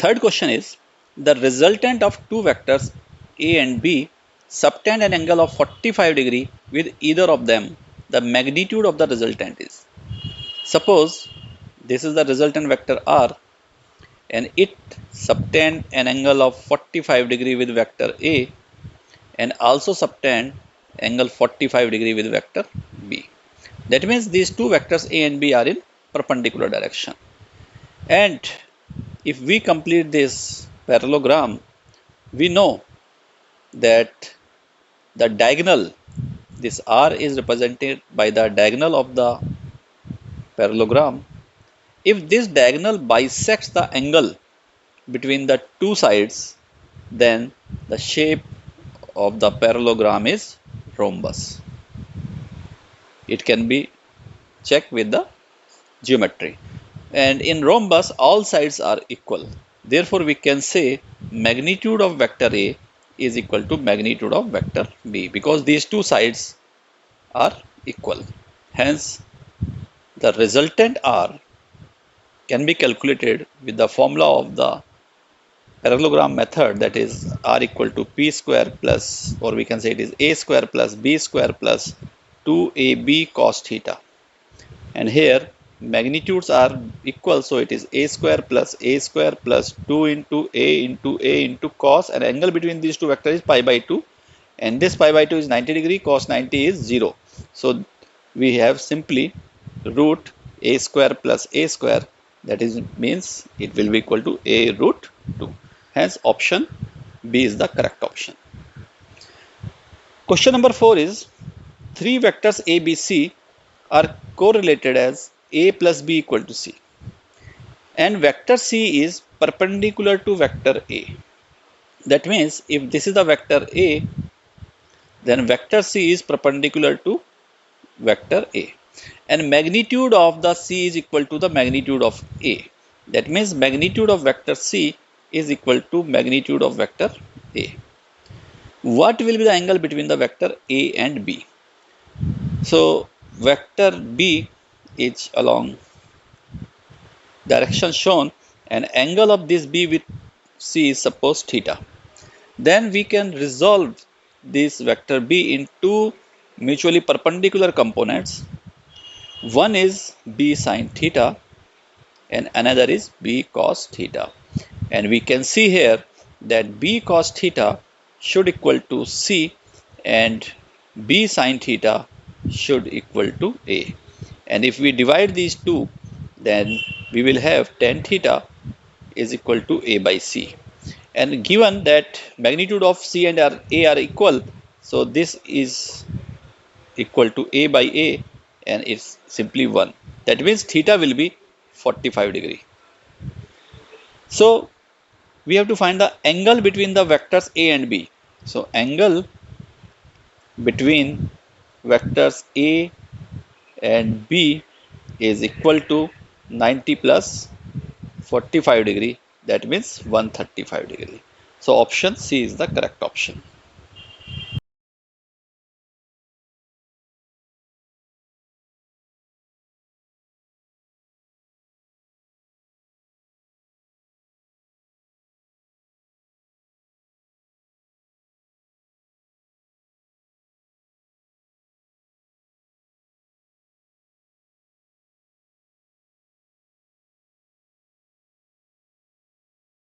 Third question is, the resultant of two vectors A and B subtend an angle of 45 degree with either of them. The magnitude of the resultant is. Suppose this is the resultant vector R and it subtend an angle of 45 degree with vector A and also subtend angle 45 degree with vector B. That means these two vectors A and B are in perpendicular direction. And if we complete this parallelogram, we know that the diagonal, this R is represented by the diagonal of the parallelogram. If this diagonal bisects the angle between the two sides, then the shape of the parallelogram is rhombus. It can be checked with the geometry. And in rhombus, all sides are equal. Therefore, we can say magnitude of vector A is equal to magnitude of vector B because these two sides are equal. Hence, the resultant R can be calculated with the formula of the parallelogram method, that is R equal to P square plus, or we can say it is A square plus B square plus 2AB cos theta. And here magnitudes are equal, so it is A square plus 2 into A into cos, and angle between these two vectors is pi by 2, and this pi by 2 is 90 degree, cos 90 is 0. So we have simply root A square plus A square, that is means it will be equal to A root 2. Hence option B is the correct option. Question number 4 is, three vectors A, B, C are correlated as A plus B equal to C, and vector C is perpendicular to vector A. That means if this is the vector A, then vector C is perpendicular to vector A, and magnitude of the C is equal to the magnitude of A. That means magnitude of vector C is equal to magnitude of vector A. What will be the angle between the vector A and B? So vector B is along direction shown, and angle of this B with C is suppose theta. Then we can resolve this vector B in two mutually perpendicular components. One is B sin theta and another is B cos theta. And we can see here that B cos theta should equal to C and B sin theta should equal to A. And if we divide these two, then we will have tan theta is equal to A by C. And given that magnitude of C and A are equal, so this is equal to A by A, and it's simply 1. That means theta will be 45 degree. So we have to find the angle between the vectors A and B. So angle between vectors A and B is equal to 90 plus 45 degree, that means 135 degree. So option C is the correct option.